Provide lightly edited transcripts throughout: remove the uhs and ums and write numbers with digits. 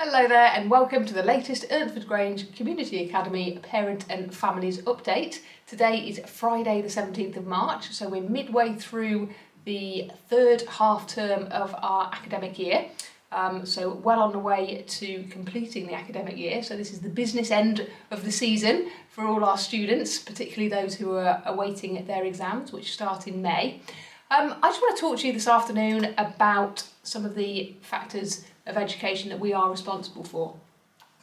Hello there and welcome to the latest Ernford Grange Community Academy Parent and Families Update. Today is Friday the 17th of March, so we're midway through the third half term of our academic year. So well on the way to completing the academic year. So this is the business end of the season for all our students, particularly those who are awaiting their exams, which start in May. I just want to talk to you this afternoon about some of the factors of education that we are responsible for.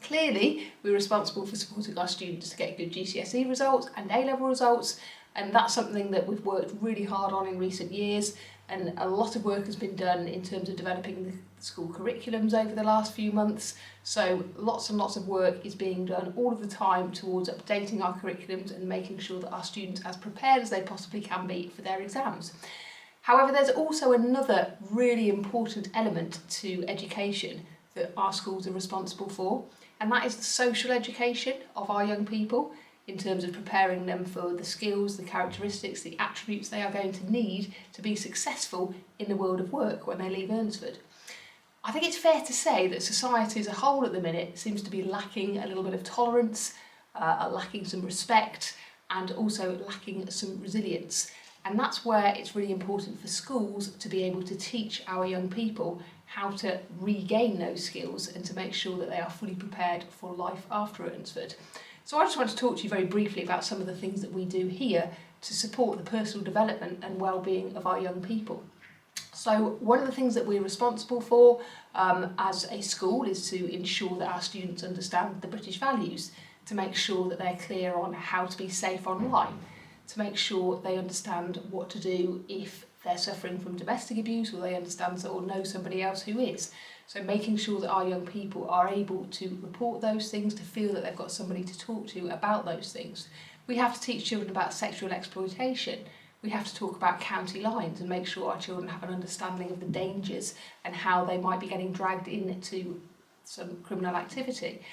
Clearly, we're responsible for supporting our students to get good GCSE results and A-level results, and that's something that we've worked really hard on in recent years, and a lot of work has been done in terms of developing the school curriculums over the last few months. So lots and lots of work is being done all of the time towards updating our curriculums and making sure that our students are as prepared as they possibly can be for their exams. However, there's also another really important element to education that our schools are responsible for, and that is the social education of our young people in terms of preparing them for the skills, the characteristics, the attributes they are going to need to be successful in the world of work when they leave Ernford. I think it's fair to say that society as a whole at the minute seems to be lacking a little bit of tolerance, lacking some respect, and also lacking some resilience. And that's where it's really important for schools to be able to teach our young people how to regain those skills and to make sure that they are fully prepared for life after Ernford. So I just want to talk to you very briefly about some of the things that we do here to support the personal development and well-being of our young people. So one of the things that we're responsible for as a school is to ensure that our students understand the British values, to make sure that they're clear on how to be safe online, to make sure they understand what to do if they're suffering from domestic abuse or they understand or know somebody else who is. So making sure that our young people are able to report those things, to feel that they've got somebody to talk to about those things. We have to teach children about sexual exploitation. We have to talk about county lines and make sure our children have an understanding of the dangers and how they might be getting dragged into some criminal activity.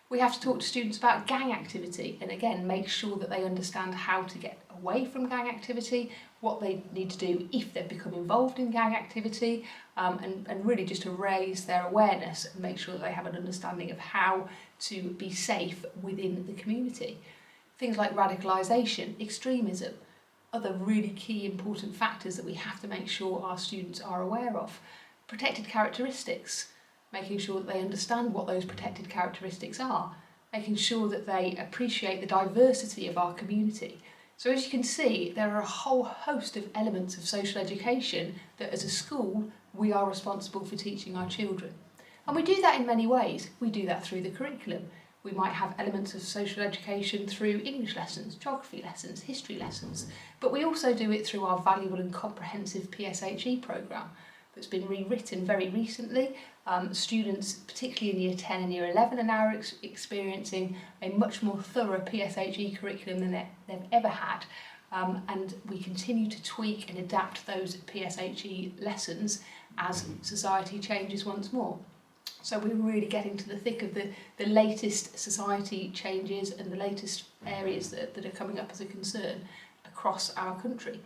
We have to talk to students about gang activity and again make sure that they understand how to get away from gang activity, what they need to do if they've become involved in gang activity, and really just to raise their awareness and make sure that they have an understanding of how to be safe within the community. Things like radicalisation, extremism, other really key important factors that we have to make sure our students are aware of. Protected characteristics, making sure that they understand what those protected characteristics are, making sure that they appreciate the diversity of our community. So as you can see, there are a whole host of elements of social education that as a school we are responsible for teaching our children. And we do that in many ways. We do that through the curriculum. We might have elements of social education through English lessons, geography lessons, history lessons, but we also do it through our valuable and comprehensive PSHE programme that's been rewritten very recently. Students, particularly in Year 10 and Year 11, are now experiencing a much more thorough PSHE curriculum than they've ever had. And we continue to tweak and adapt those PSHE lessons as society changes once more. So we're really getting to the thick of the latest society changes and the latest areas that are coming up as a concern across our country.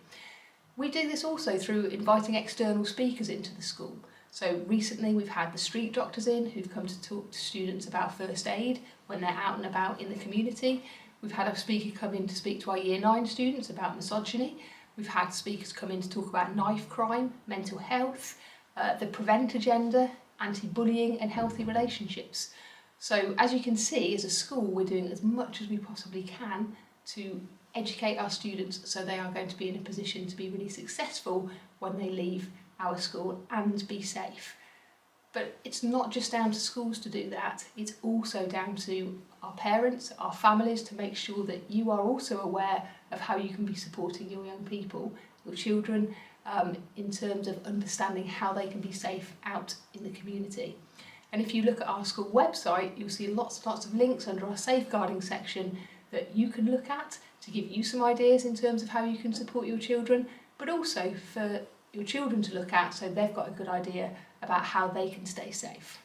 We do this also through inviting external speakers into the school. So recently we've had the street doctors in who've come to talk to students about first aid when they're out and about in the community. We've had a speaker come in to speak to our Year 9 students about misogyny. We've had speakers come in to talk about knife crime, mental health, the prevent agenda, anti-bullying and healthy relationships. So as you can see, as a school, we're doing as much as we possibly can to educate our students so they are going to be in a position to be really successful when they leave our school and be safe. But it's not just down to schools to do that, it's also down to our parents, our families, to make sure that you are also aware of how you can be supporting your young people, your children, in terms of understanding how they can be safe out in the community. And if you look at our school website, you'll see lots and lots of links under our safeguarding section that you can look at to give you some ideas in terms of how you can support your children, but also for your children to look at so they've got a good idea about how they can stay safe.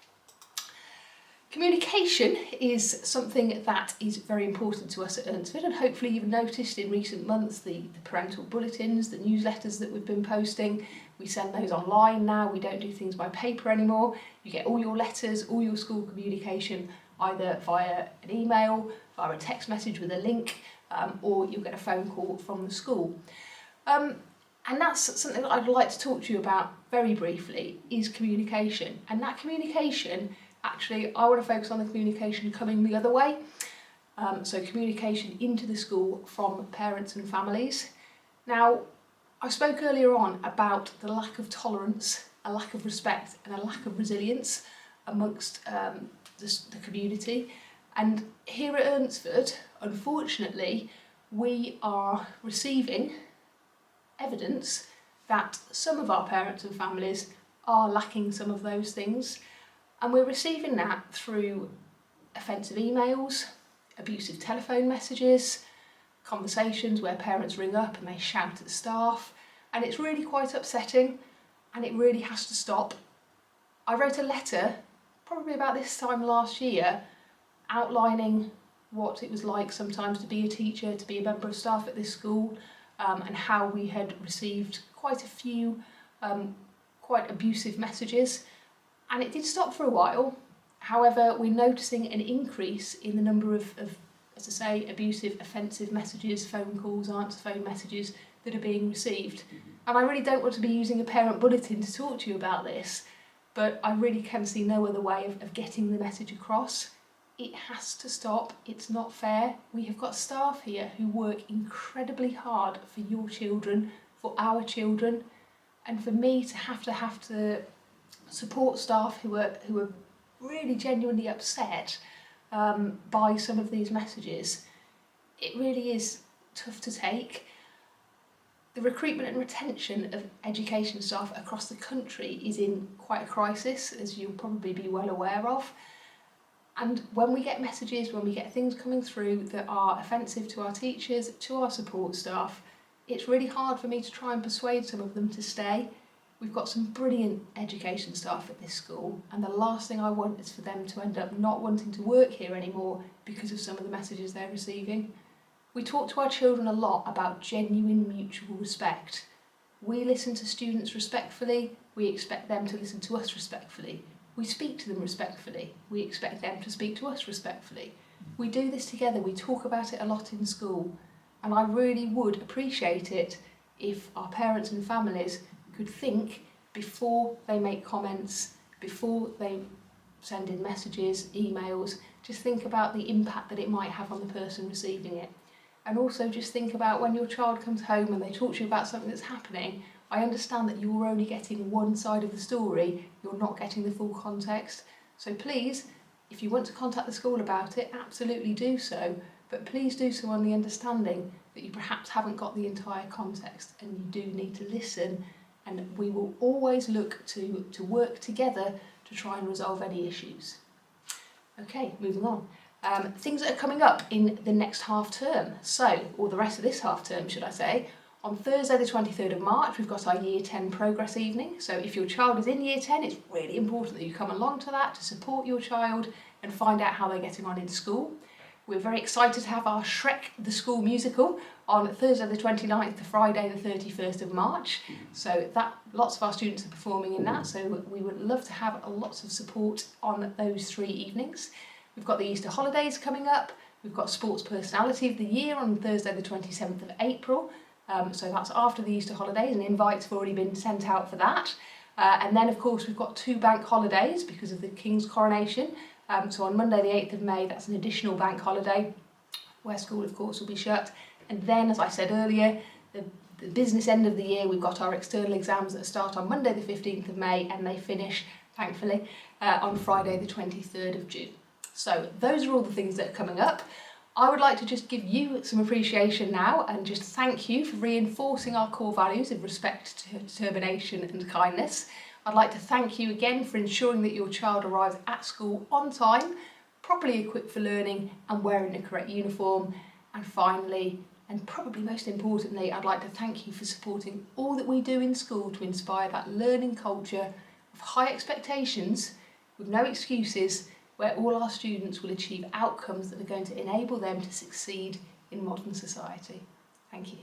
Communication is something that is very important to us at Ernford, and hopefully you've noticed in recent months the parental bulletins, the newsletters that we've been posting. We send those online now, we don't do things by paper anymore. You get all your letters, all your school communication either via an email, via a text message with a link, or you'll get a phone call from the school. And that's something that I'd like to talk to you about very briefly, is communication. And that communication, actually, I want to focus on the communication coming the other way. So communication into the school from parents and families. Now, I spoke earlier on about the lack of tolerance, a lack of respect and a lack of resilience amongst the community. And here at Urnsford, unfortunately, we are receiving evidence that some of our parents and families are lacking some of those things. And we're receiving that through offensive emails, abusive telephone messages, conversations where parents ring up and they shout at staff, and it's really quite upsetting and it really has to stop. I wrote a letter probably about this time last year outlining what it was like sometimes to be a teacher, to be a member of staff at this school, and how we had received quite a few quite abusive messages, and it did stop for a while. However, we're noticing an increase in the number of, as I say, abusive, offensive messages, phone calls, answer phone messages that are being received. And I really don't want to be using a parent bulletin to talk to you about this, but I really can see no other way of getting the message across. It has to stop. It's not fair. We have got staff here who work incredibly hard for your children, for our children, and for me to have to support staff who are really genuinely upset by some of these messages, it really is tough to take. The recruitment and retention of education staff across the country is in quite a crisis, as you'll probably be well aware of. And when we get messages, when we get things coming through that are offensive to our teachers, to our support staff, it's really hard for me to try and persuade some of them to stay. We've got some brilliant education staff at this school, and the last thing I want is for them to end up not wanting to work here anymore because of some of the messages they're receiving. We talk to our children a lot about genuine mutual respect. We listen to students respectfully, we expect them to listen to us respectfully. We speak to them respectfully, we expect them to speak to us respectfully. We do this together, we talk about it a lot in school, and I really would appreciate it if our parents and families could think before they make comments, before they send in messages, emails, just think about the impact that it might have on the person receiving it. And also just think about when your child comes home and they talk to you about something that's happening. I understand that you're only getting one side of the story, you're not getting the full context. So please, if you want to contact the school about it, absolutely do so, but please do so on the understanding that you perhaps haven't got the entire context and you do need to listen, and we will always look to work together to try and resolve any issues. Okay, moving on. Things that are coming up in the next half term, or the rest of this half term should I say. On Thursday the 23rd of March we've got our Year 10 progress evening, so if your child is in Year 10 it's really important that you come along to that to support your child and find out how they're getting on in school. We're very excited to have our Shrek the School musical on Thursday the 29th to Friday the 31st of March, so that lots of our students are performing in that, so we would love to have lots of support on those 3 evenings. We've got the Easter holidays coming up, we've got Sports Personality of the Year on Thursday the 27th of April, so that's after the Easter holidays, and invites have already been sent out for that. And then of course we've got 2 bank holidays because of the King's coronation, so on Monday the 8th of May that's an additional bank holiday where school of course will be shut, and then as I said earlier, the business end of the year we've got our external exams that start on Monday the 15th of May and they finish, thankfully, on Friday the 23rd of June. So those are all the things that are coming up. I would like to just give you some appreciation now and just thank you for reinforcing our core values of respect, determination and kindness. I'd like to thank you again for ensuring that your child arrives at school on time, properly equipped for learning and wearing the correct uniform. And finally, and probably most importantly, I'd like to thank you for supporting all that we do in school to inspire that learning culture of high expectations with no excuses, where all our students will achieve outcomes that are going to enable them to succeed in modern society. Thank you.